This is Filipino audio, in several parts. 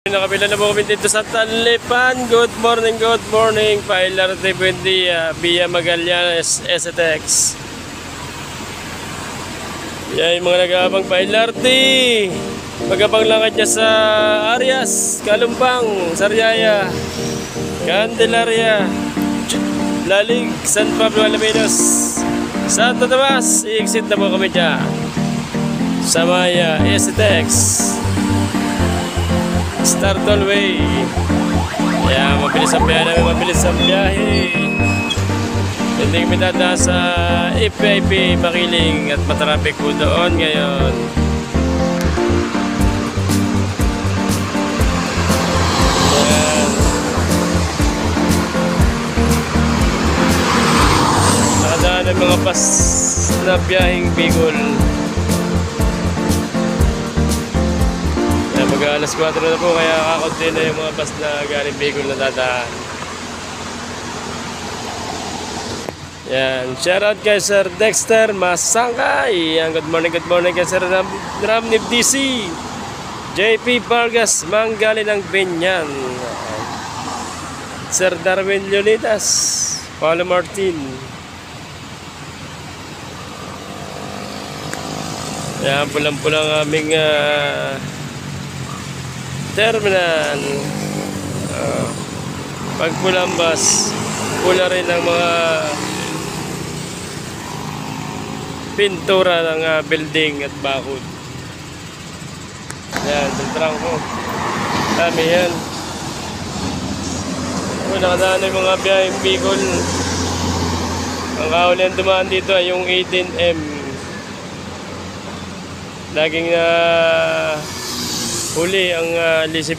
Nakabila na po kami dito sa Talipan. Good morning, Pailarte Buendia, Via Magallanes, STX. Yan yung mga nag-aabang Pailarte. Magabang lakad niya sa Arias, Kalumpang, Sariaya, Candelaria, Lalig, San Pablo, Alaminos, Santo Tomas. I-exit na po kami dyan sa Maya, STX. Start all way. Kaya mabilis ang biyahe namin, mabilis ang biyahe. Hindi kami dadaan sa FIP Makiling at matraffic po doon ngayon. Ayan. Nakadaan ang mga bus na biyaheng Bicol. Mag-alas 4 na po, kaya kakaunti na yung mga bus na galing Bicol na dadaan. Yan, shoutout kay Sir Dexter Masangkay. Yan, good morning kay Sir Ramnib DC, JP Vargas Manggali ng Benyan, Sir Darwin Leonidas, Paulo Martin. Yan, pulang-pulang aming terminal. Pag pulang bus, pula rin ang mga pintura ng building at bakod. Yan, tultrang ko. Dami yan. Nakadaan yung mga biyaheng Bicol. Ang kaulihan dumaan dito ay yung 18M. Laging huli ang Lazy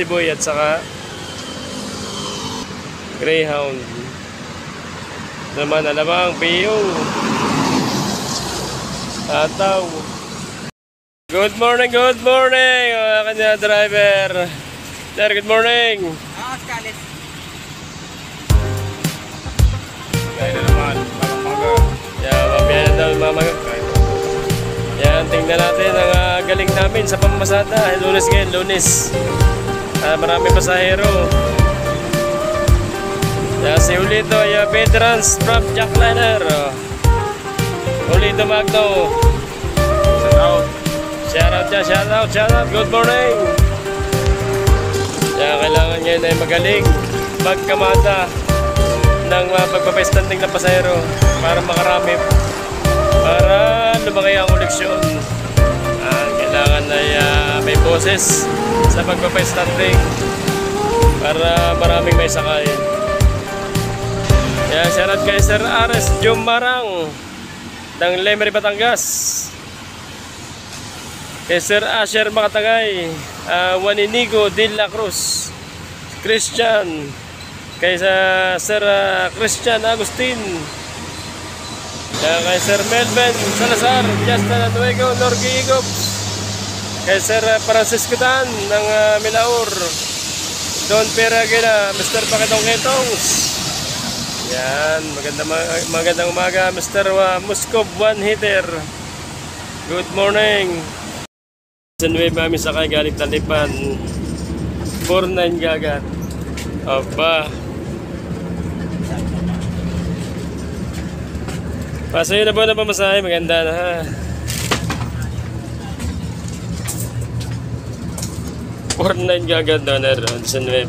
Boy at saka Greyhound. Naman alamang PO Tataw. Good morning mga kanya driver. Sir, good morning. Scarlett. Kaya na naman, mabiyahe na daw mamaga. Yan, tingnan natin ang galing namin sa pamamasada. Lunes ngayon, Lunes. Marami pasahero. Yan, si Julito, veterans from Jackliner. Julito Magno. Shoutout. Good morning. Yan, kailangan ngayon ay magaling magkamada ng pagpapastanding na pasahero para makarami, para lumaki ang koleksyon. Kailangan ay may boses sa pagpapastanding para maraming may sakay. Yan, shoutout kay Sir Ares Jumarang ng Lemery, Batangas. Kay Sir Asher Makatagay, Juaninigo de la Cruz, Christian. Kay Sir Christian Agustin. Kay Sir Melvin Salazar, Justin Anuego, Norgigo. Kay Sir Francisco Tan ng Milaur, Don Peragina, Mr. Pakitong Ketongs. Yan, magandang umaga, Mr. Muskov One Hitter. Good morning. Sanway mami sakay galing Talipan, 49 gagat. Aba, pasayo na po na pamasahe, maganda na ha. 49 gagat doner on Sanway.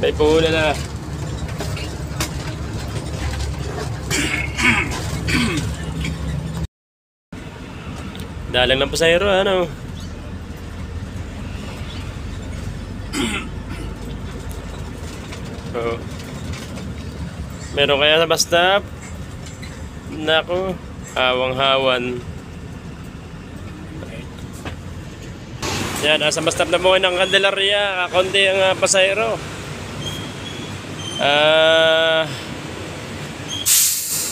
May puhunan na. Dalang ng pasahero, ano? Oh. Meron kaya sa bus stop? Naku, hawang-hawan. Yan, nasa bus stop na po ng Candelaria. Kakunti ang pasahero.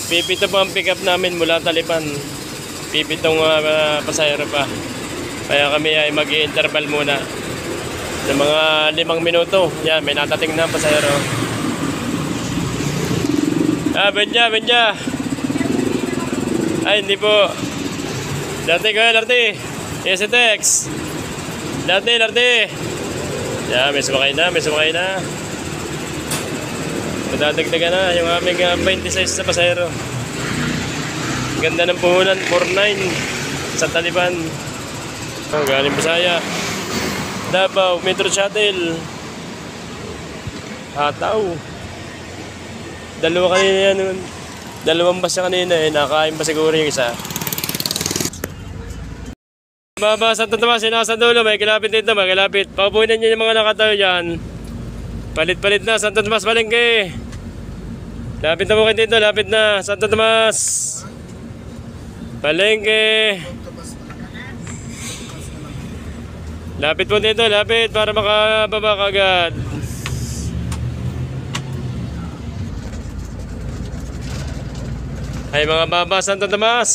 Pipito po ang pick up namin mula Talipan. Pipitong pasahero pa. Kaya kami ay mag-i-interval muna ng mga 5 minuto. Yan, may natating na pasahero. Benja. Ay, hindi po. Dati ko, STX. Larte. Yan, may sumakay na. Madadagdagan na yung aming 26 na pasahero. Ganda ng puhunan, 49 sa Taliban. Oh, galing Bisaya. Davao, Metro Shuttle. Hataw. Dalawa kanina yan. Dalawang bus kanina eh. Nakain pa siguro yung isa. Baba, Santo Tomas, nasa dulo. May kilapit dito, may kilapit. Paupuin niyo yung mga nakatayo dyan. Palit-palit na, Santo Tomas, Palengke. Lapit na po kayo dito, lapit na. Santo Tomas. Palengke. Lapit po dito, lapit para makababa kagad. Ay mga baba, Santo Tomas.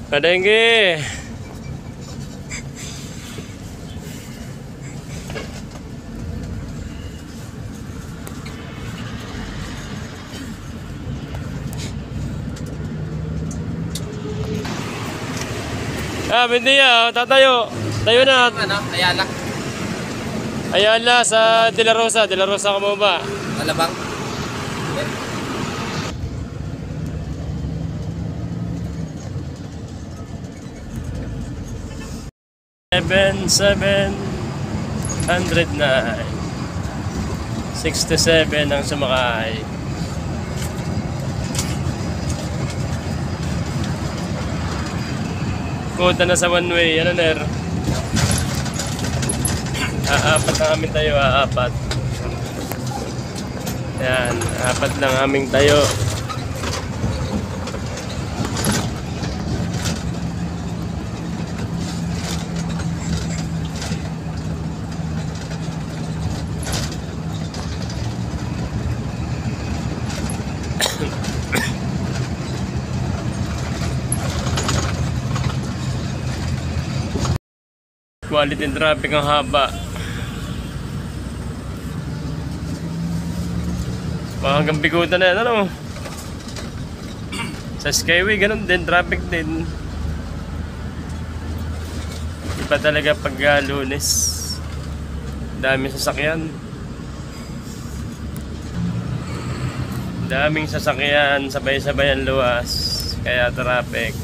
Palengke. Bendia, tatayo. Tayo na. Ayala. Ayala sa De La Rosa ka mo ba? Malabang. 7,709. 67 ang sumakay. Kuta na sa one way, ano ner? Apat na aming tayo, apat. Yan, apat lang aming tayo. Quality traffic ang haba. Hanggang Bigutan na yan, ano? Sa Skyway, ganun din, traffic din. Iba talaga pag Lunes. Daming sasakyan. Daming sasakyan, sabay-sabay ang luwas. Kaya traffic.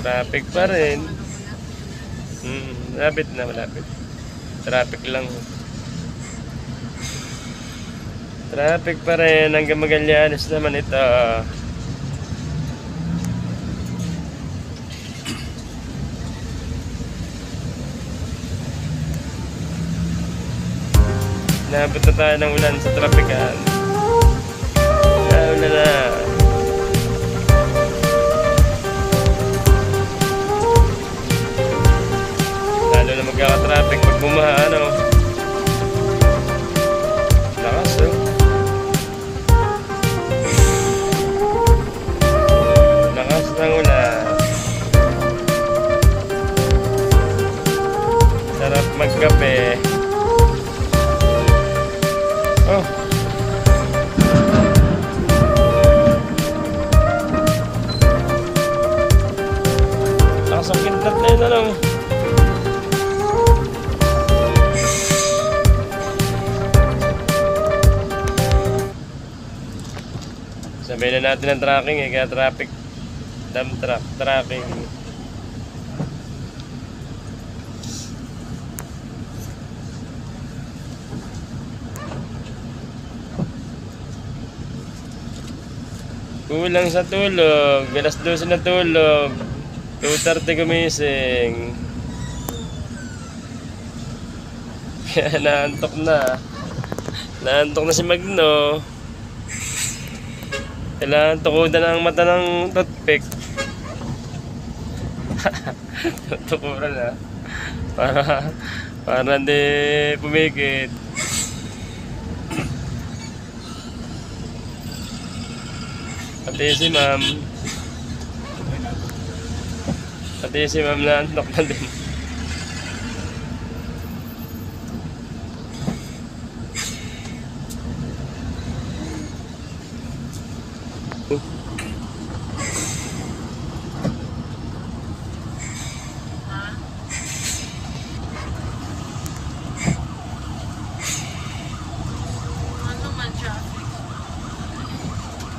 Traffic pa rin. Malapit na, malapit. Traffic lang. Traffic pa rin hanggang Magallanes naman ito. Naabot na tayo ng ulan sa trafikan. Ulan na. Lalo na magkaka-traffic pag bumaha, ano? Lakas, oh. Lakas ng ulan. Sarap magkape. Oh. Lakas ang kintat na yun, ano? Sabihin na natin ang tracking eh, kaya traffic. Dump truck, tracking. Kulang sa tulog, alas 12 na tulog, 2:30 gumising. Kaya naantok na. Naantok na si Magno. Kailangan tukudan ang mata ng toothpick. Tukuran na. Para hindi pumikit. Pati si ma'am. Pati si ma'am naantok na din.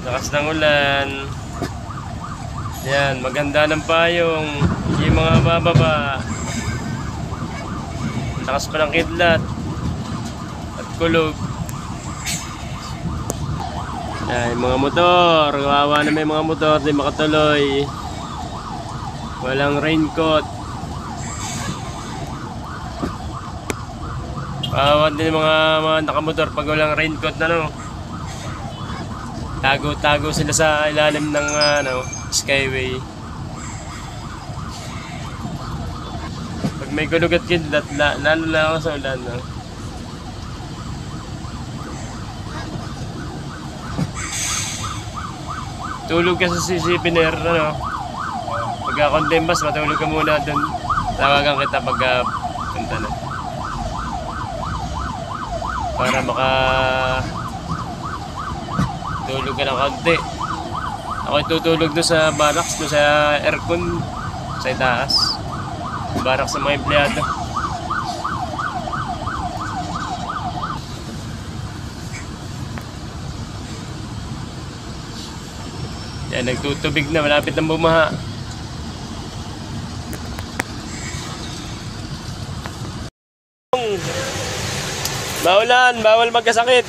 Lakas ng ulan. Yan, maganda ng payong. Yung mga bababa. Lakas pa ng kidlat. At kulog. Yan, yung mga motor. Kawawa na may mga motor. Di makatuloy. Walang raincoat. Kawawa din yung mga nakamotor pag walang raincoat na no. Tago-tago sila sa ilalim ng skyway. Pag may kulog at kidlat, lalo lang ako sa ulan. No? Tulog ka sa CCPNR, ano? Pagka-condembas, matulog ka muna doon. Tawagan kita pagka punta na. Para tulog ka ng konti. Ako'y tutulog doon sa barracks, doon sa aircon, sa itaas. Barracks sa mga empleyado. Yan, nagtutubig na, malapit ng bumaha. Maulan, bawal magkasakit.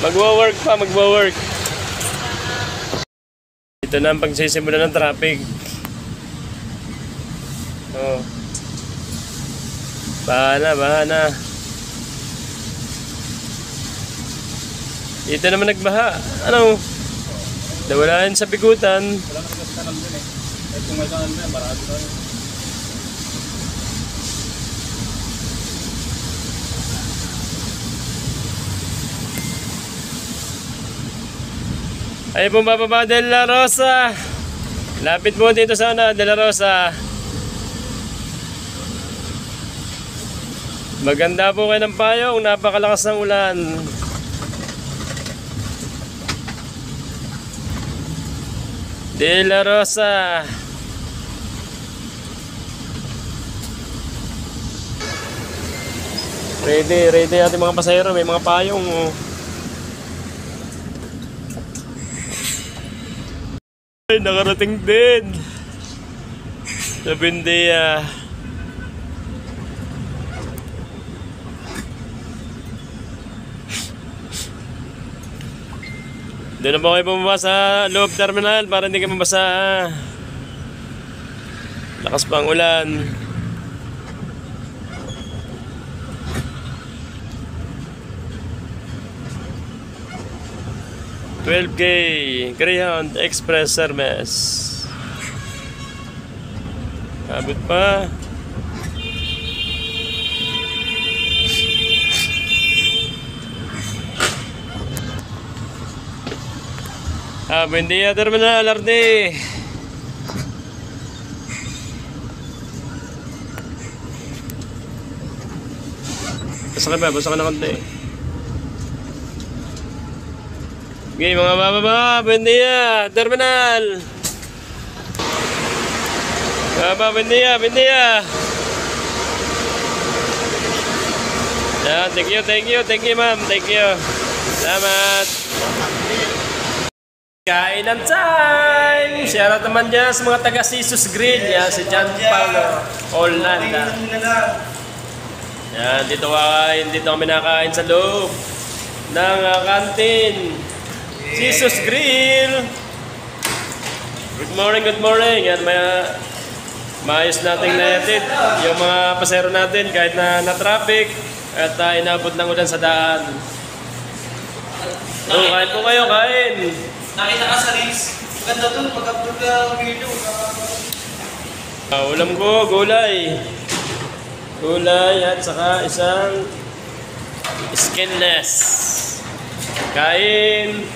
Magwo-work pa, magwo-work. Ito na ang pagsisimula ng traffic. Oh. Baha na. Ito naman nagbaha. Ano? Nawalaan sa bigutan. Wala na kasi kanal din eh. Eh kung may kanal din, marami tayo. Ay bumababa De La Rosa. Lapit mo dito sana De La Rosa. Maganda po kayo ng payong. Napakalakas ng ulan. De La Rosa. Ready ating mga pasahero. May mga payong. Ay, nakarating din sa Buendia. Doon na ba kayo bumaba sa loob terminal para hindi kayo mabasa? Lakas pa ang ulan. $12K Greyhound Express Service. Abot pa. Buendia Terminal RD. Basta ka na konti. Okay, mga bababa, Buendia Terminal. Bababa, Buendia. Yeah, thank you ma'am, thank you. Salamat. Kainan time! Shoutout naman dyan sa mga taga Jesus Grill. Yan, si John Paulo Orlando. Yan, dito kami nakain sa loob ng kantin. Jesus Grill! Good morning, good morning. Yan, maayos nating naitid yung mga pasero natin kahit na traffic at inabot ng ulan sa daan. So, kain po kayo, kain! Nakita ka sa reels. Ganda dun, pag-upload ka ng video. Ulam ko, gulay. Gulay at saka isang skinless. Kain!